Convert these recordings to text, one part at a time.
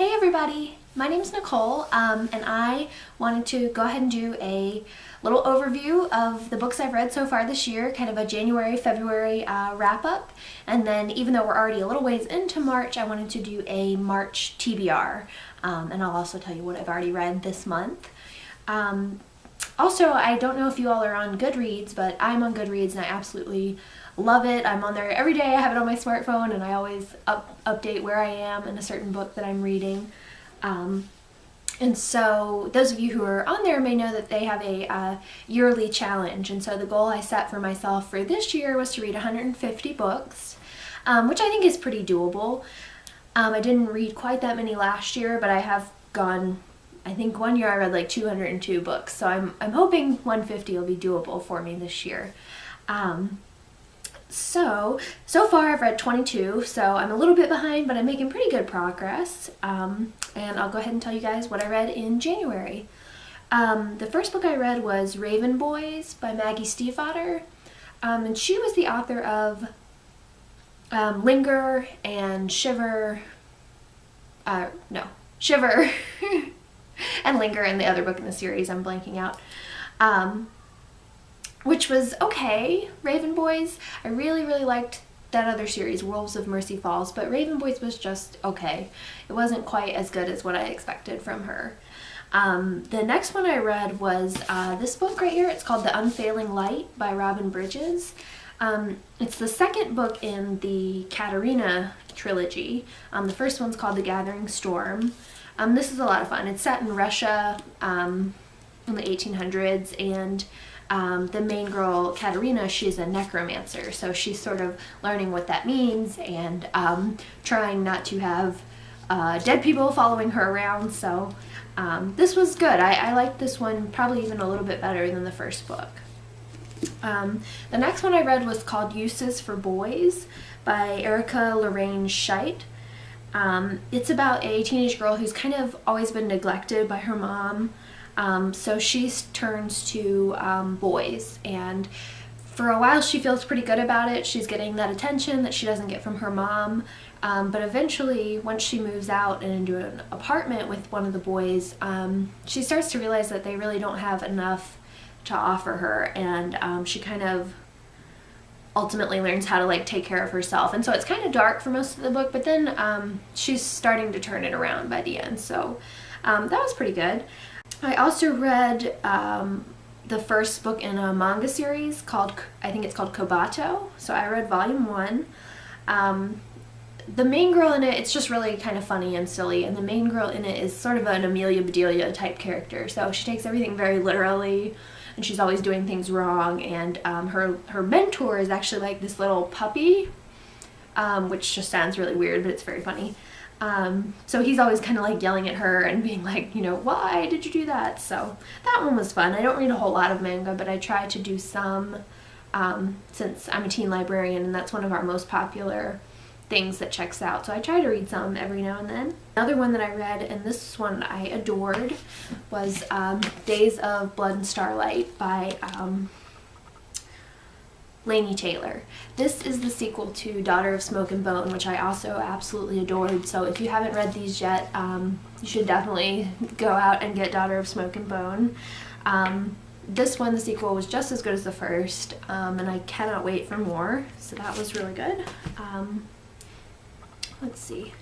Hey everybody, my name is Nicole, and I wanted to go ahead and do a little overview of the books I've read so far this year, kind of a January, February wrap up, and then even though we're already a little ways into March, I wanted to do a March TBR, and I'll also tell you what I've already read this month. Also, I don't know if you all are on Goodreads, but I'm on Goodreads and I absolutely love it. I'm on there every day. I have it on my smartphone and I always update where I am in a certain book that I'm reading. And so those of you who are on there may know that they have a yearly challenge. And so the goal I set for myself for this year was to read 150 books, which I think is pretty doable. I didn't read quite that many last year, but I have gone, I think one year I read like 202 books. So I'm hoping 150 will be doable for me this year. So far I've read 22, so I'm a little bit behind, but I'm making pretty good progress. And I'll go ahead and tell you guys what I read in January. The first book I read was Raven Boys by Maggie Stiefvater. And she was the author of Linger and Shiver, Shiver and Linger, and the other book in the series I'm blanking out. Which was okay. Raven Boys, I really liked that other series, Wolves of Mercy Falls, but Raven Boys was just okay. It wasn't quite as good as what I expected from her. The next one I read was this book right here. It's called The Unfailing Light by Robin Bridges. It's the second book in the Katerina trilogy. The first one's called The Gathering Storm. This is a lot of fun. It's set in Russia in the 1800s, and the main girl, Katerina, she's a necromancer, so she's sort of learning what that means and trying not to have dead people following her around, so this was good. I liked this one probably even a little bit better than the first book. The next one I read was called Uses for Boys by Erica Lorraine Scheidt. It's about a teenage girl who's kind of always been neglected by her mom. So she turns to boys, and for a while she feels pretty good about it. She's getting that attention that she doesn't get from her mom, but eventually once she moves out and into an apartment with one of the boys, she starts to realize that they really don't have enough to offer her, and she kind of ultimately learns how to like take care of herself. And so it's kind of dark for most of the book, but then she's starting to turn it around by the end, so that was pretty good. I also read the first book in a manga series called, I think it's called Kobato, so I read volume 1. The main girl in it, it's just really kind of funny and silly, and the main girl in it is sort of an Amelia Bedelia type character, so she takes everything very literally, and she's always doing things wrong, and her mentor is actually like this little puppy, which just sounds really weird, but it's very funny. So he's always kind of like yelling at her and being like, you know, why did you do that? So that one was fun. I don't read a whole lot of manga, but I try to do some, since I'm a teen librarian and that's one of our most popular things that checks out. So I try to read some every now and then. Another one that I read, and this one I adored, was Days of Blood and Starlight by Laini Taylor. This is the sequel to Daughter of Smoke and Bone, which I also absolutely adored. So if you haven't read these yet, you should definitely go out and get Daughter of Smoke and Bone. This one, the sequel, was just as good as the first, and I cannot wait for more. So that was really good. Let's see.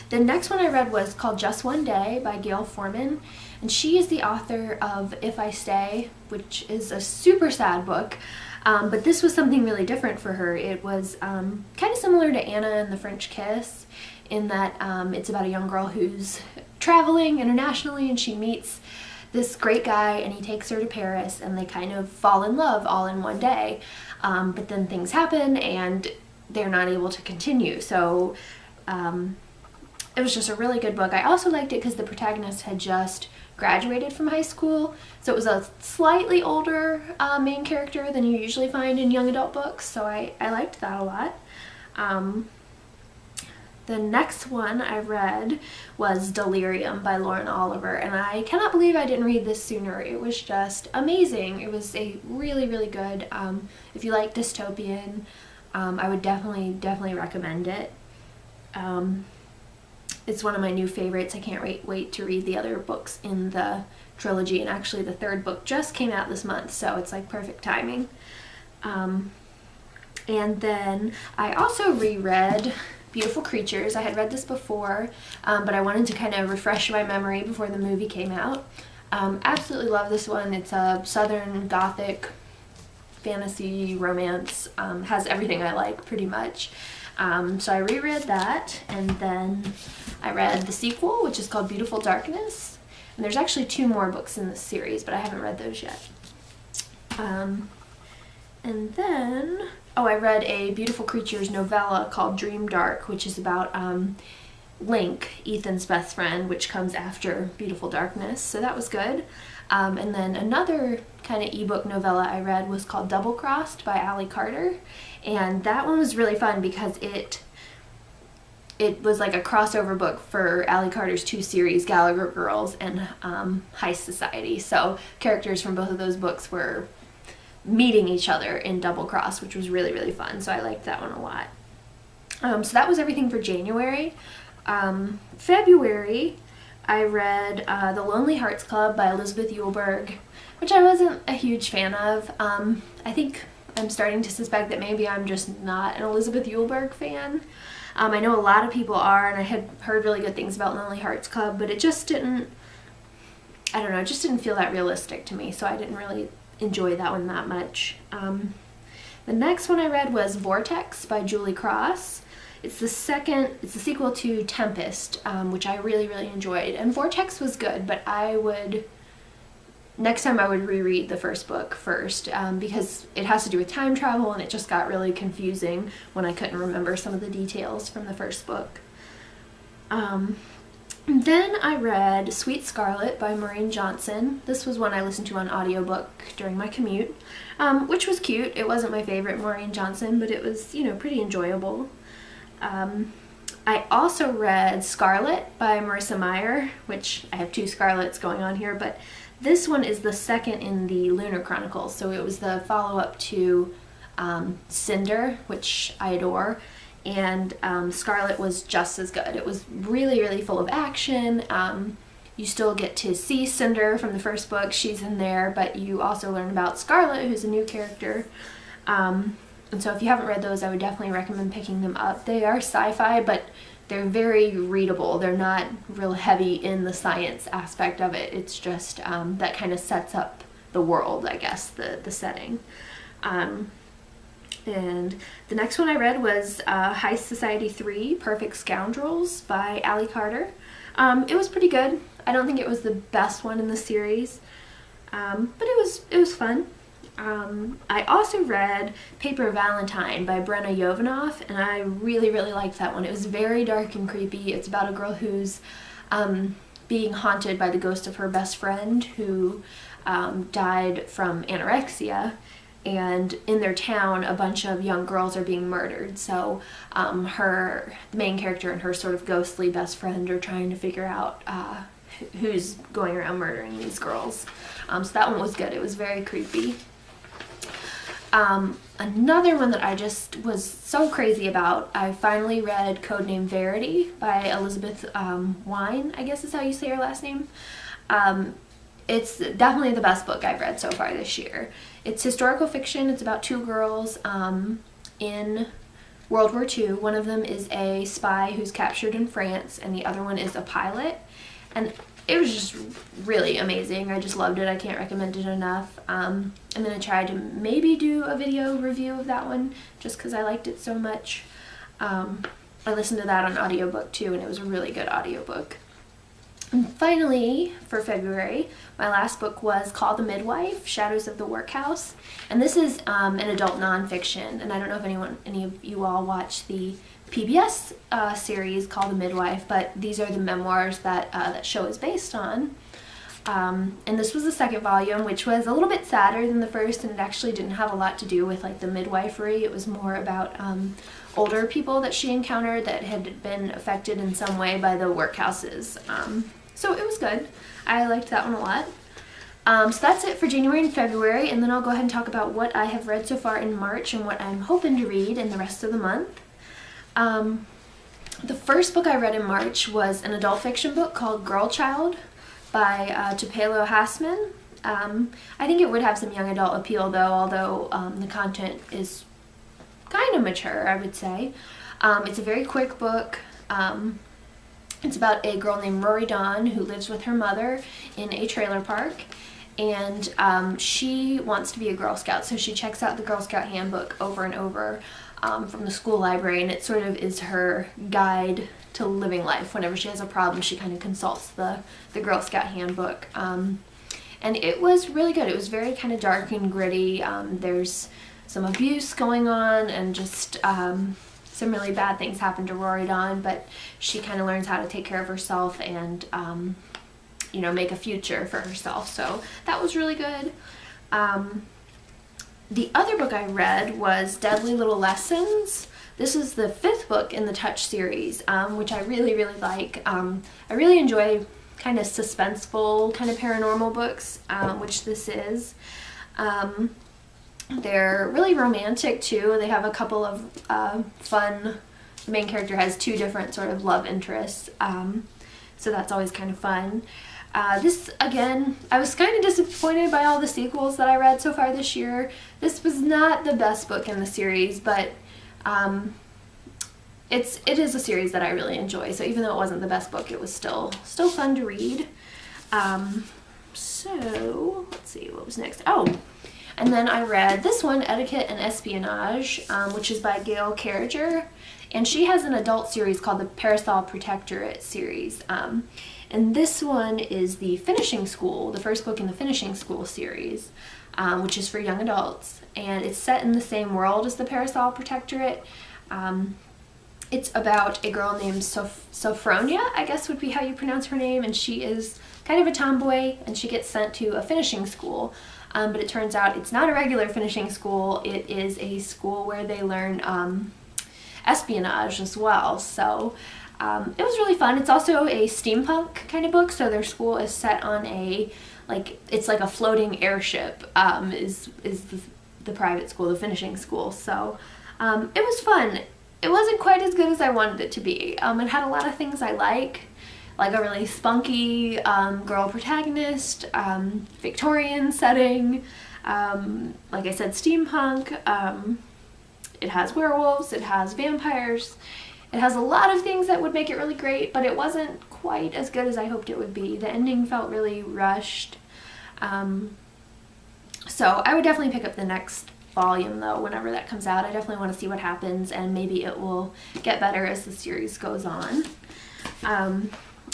The next one I read was called Just One Day by Gayle Foreman, and she is the author of If I Stay, which is a super sad book. But this was something really different for her. It was kind of similar to Anna and the French Kiss in that it's about a young girl who's traveling internationally, and she meets this great guy and he takes her to Paris and they kind of fall in love all in one day. But then things happen and they're not able to continue. So it was just a really good book. I also liked it because the protagonist had just graduated from high school, so it was a slightly older main character than you usually find in young adult books, so I liked that a lot. The next one I read was Delirium by Lauren Oliver, and I cannot believe I didn't read this sooner. It was just amazing. It was a really good, if you like dystopian, I would definitely recommend it. It's one of my new favorites. I can't wait to read the other books in the trilogy, and actually the third book just came out this month, so it's like perfect timing. And then I also reread Beautiful Creatures. I had read this before, but I wanted to kind of refresh my memory before the movie came out. Absolutely love this one. It's a Southern Gothic fantasy romance. Has everything I like pretty much. So I reread that, and then I read the sequel, which is called Beautiful Darkness. And there's actually 2 more books in this series, but I haven't read those yet. And then, I read a Beautiful Creatures novella called Dream Dark, which is about Link, Ethan's best friend, which comes after Beautiful Darkness, so that was good. And then another kind of ebook novella I read was called Double Crossed by Allie Carter, and that one was really fun because it was like a crossover book for Allie Carter's 2 series, Gallagher Girls and Heist Society, so characters from both of those books were meeting each other in Double Cross, which was really, really fun, so I liked that one a lot. So that was everything for January. February, I read The Lonely Hearts Club by Elizabeth Eulberg, which I wasn't a huge fan of. I think I'm starting to suspect that maybe I'm just not an Elizabeth Eulberg fan. I know a lot of people are, and I had heard really good things about Lonely Hearts Club, but it just didn't, I don't know, it just didn't feel that realistic to me, so I didn't really enjoy that one that much. The next one I read was Vortex by Julie Cross. It's the sequel to Tempest, which I really, really enjoyed. And Vortex was good, but next time I would reread the first book first, because it has to do with time travel, and it just got really confusing when I couldn't remember some of the details from the first book. Then I read Sweet Scarlet by Maureen Johnson. This was one I listened to on audiobook during my commute, which was cute. It wasn't my favorite Maureen Johnson, but it was, pretty enjoyable. I also read Scarlet by Marissa Meyer, which I have 2 Scarlets going on here, but this one is the second in the Lunar Chronicles, so it was the follow-up to Cinder, which I adore, and Scarlet was just as good. It was really, really full of action. You still get to see Cinder from the first book. She's in there, but you also learn about Scarlet, who's a new character. And so if you haven't read those, I would definitely recommend picking them up. They are sci-fi, but they're very readable. They're not real heavy in the science aspect of it. It's just that kind of sets up the world, I guess, the setting. And the next one I read was Heist Society 3, Perfect Scoundrels by Allie Carter. It was pretty good. I don't think it was the best one in the series, but it was fun. I also read Paper Valentine by Brenna Yovanoff, and I really, really liked that one. It was very dark and creepy. It's about a girl who's being haunted by the ghost of her best friend who died from anorexia, and in their town a bunch of young girls are being murdered. So the main character and her sort of ghostly best friend are trying to figure out who's going around murdering these girls. So that one was good. It was very creepy. Another one that I just was so crazy about, I finally read Codename Verity by Elizabeth Wein, I guess is how you say her last name. It's definitely the best book I've read so far this year. It's historical fiction. It's about 2 girls in World War II. One of them is a spy who's captured in France, and the other one is a pilot. And it was just really amazing. I just loved it. I can't recommend it enough. I'm going to try to maybe do a video review of that one just because I liked it so much. I listened to that on audiobook too, and it was a really good audiobook. And finally, for February, my last book was called The Midwife, Shadows of the Workhouse. And this is an adult nonfiction, and I don't know if any of you all watch the PBS series called The Midwife, but these are the memoirs that that show is based on. And this was the second volume, which was a little bit sadder than the first, and it actually didn't have a lot to do with like the midwifery. It was more about older people that she encountered that had been affected in some way by the workhouses. So it was good. I liked that one a lot. So that's it for January and February, and then I'll go ahead and talk about what I have read so far in March and what I'm hoping to read in the rest of the month. The first book I read in March was an adult fiction book called Girl Child by Tupelo Hassman. I think it would have some young adult appeal though, although the content is kind of mature, I would say. It's a very quick book. It's about a girl named Rory Dawn who lives with her mother in a trailer park, and she wants to be a Girl Scout, so she checks out the Girl Scout handbook over and over from the school library, and it sort of is her guide to living life. Whenever she has a problem, she kind of consults the Girl Scout handbook. And it was really good. It was very kind of dark and gritty. There's some abuse going on, and just some really bad things happen to Rory Dawn, but she kind of learns how to take care of herself and you know, make a future for herself. So that was really good. The other book I read was Deadly Little Lessons. This is the 5th book in the Touch series, which I really, really like. I really enjoy kind of suspenseful, kind of paranormal books, which this is. They're really romantic too. They have a couple of fun, the main character has 2 different sort of love interests, so that's always kind of fun. This, again, I was kind of disappointed by all the sequels that I read so far this year. This was not the best book in the series, but it is a series that I really enjoy, so even though it wasn't the best book, it was still fun to read. So, let's see, what was next? Oh, and then I read this one, Etiquette and Espionage, which is by Gayle Carriger, and she has an adult series called the Parasol Protectorate series. And this one is the Finishing School, the first book in the Finishing School series, which is for young adults, and it's set in the same world as the Parasol Protectorate. It's about a girl named Sophronia, I guess would be how you pronounce her name, and she is kind of a tomboy, and she gets sent to a finishing school. But it turns out it's not a regular finishing school, it is a school where they learn espionage as well. So it was really fun. It's also a steampunk kind of book, so their school is set on it's like a floating airship, is the private school, the finishing school. So it was fun. It wasn't quite as good as I wanted it to be. It had a lot of things I like a really spunky girl protagonist, Victorian setting, like I said, steampunk. It has werewolves, it has vampires, it has a lot of things that would make it really great, but it wasn't quite as good as I hoped it would be. The ending felt really rushed. So I would definitely pick up the next volume though, whenever that comes out. I definitely want to see what happens, and maybe it will get better as the series goes on.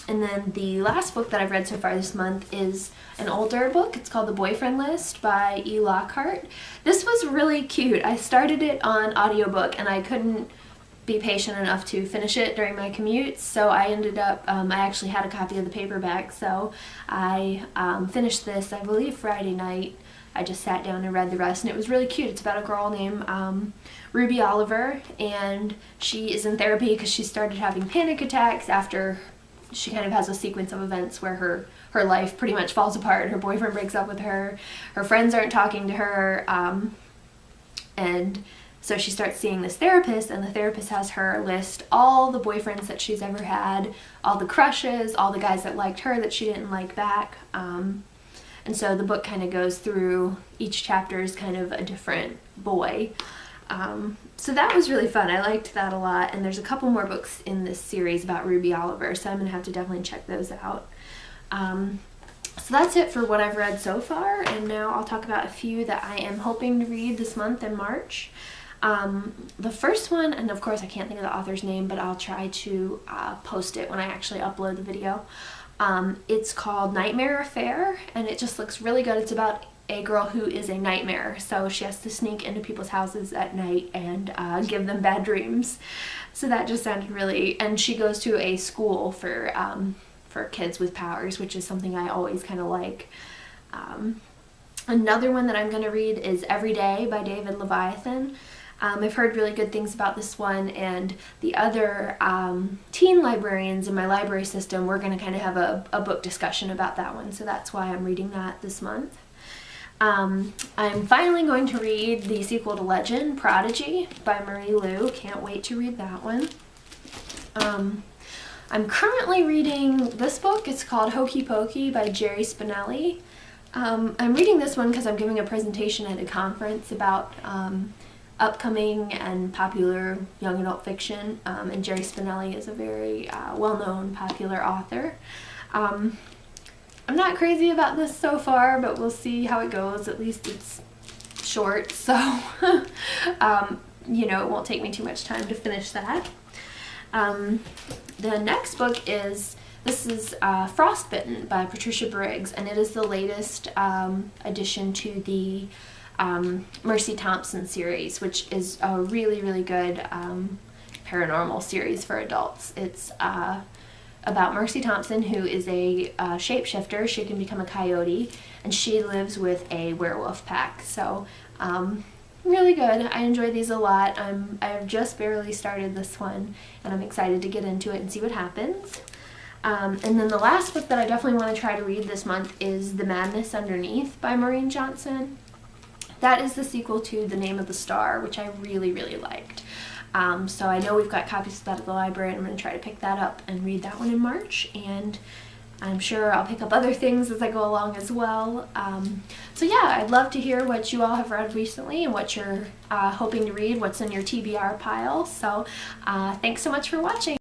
And then the last book that I've read so far this month is an older book. It's called The Boyfriend List by E. Lockhart. This was really cute. I started it on audiobook and I couldn't be patient enough to finish it during my commute, so I ended up, I actually had a copy of the paperback, so I finished this, I believe, Friday night. I just sat down and read the rest, and it was really cute. It's about a girl named Ruby Oliver, and she is in therapy because she started having panic attacks after she kind of has a sequence of events where her life pretty much falls apart. Her boyfriend breaks up with her, her friends aren't talking to her, and so she starts seeing this therapist, and the therapist has her list all the boyfriends that she's ever had, all the crushes, all the guys that liked her that she didn't like back. And so the book kind of goes through, each chapter is kind of a different boy. So that was really fun. I liked that a lot, and there's a couple more books in this series about Ruby Oliver, so I'm going to have to definitely check those out. So that's it for what I've read so far, and now I'll talk about a few that I am hoping to read this month in March. The first one, and of course I can't think of the author's name, but I'll try to post it when I actually upload the video. It's called Nightmare Affair, and it just looks really good. It's about a girl who is a nightmare, so she has to sneak into people's houses at night and give them bad dreams. So that just sounded really, and she goes to a school for kids with powers, which is something I always kind of like. Another one that I'm going to read is Every Day by David Leviathan. I've heard really good things about this one, and the other teen librarians in my library system, we're going to kind of have a book discussion about that one, so that's why I'm reading that this month. I'm finally going to read the sequel to Legend, Prodigy by Marie Lu. Can't wait to read that one. I'm currently reading this book. It's called Hokey Pokey by Jerry Spinelli. I'm reading this one because I'm giving a presentation at a conference about upcoming and popular young adult fiction, and Jerry Spinelli is a very well-known popular author. I'm not crazy about this so far, but we'll see how it goes. At least it's short, so you know, it won't take me too much time to finish that. The next book is Frostbitten by Patricia Briggs, and it is the latest addition to the Mercy Thompson series, which is a really, really good paranormal series for adults. It's about Mercy Thompson, who is a shapeshifter. She can become a coyote, and she lives with a werewolf pack. So really good. I enjoy these a lot. I've just barely started this one, and I'm excited to get into it and see what happens. And then the last book that I definitely want to try to read this month is The Madness Underneath by Maureen Johnson. That is the sequel to The Name of the Star, which I really, really liked. So I know we've got copies of that at the library, and I'm going to try to pick that up and read that one in March. And I'm sure I'll pick up other things as I go along as well. So yeah, I'd love to hear what you all have read recently and what you're hoping to read, what's in your TBR pile. So thanks so much for watching.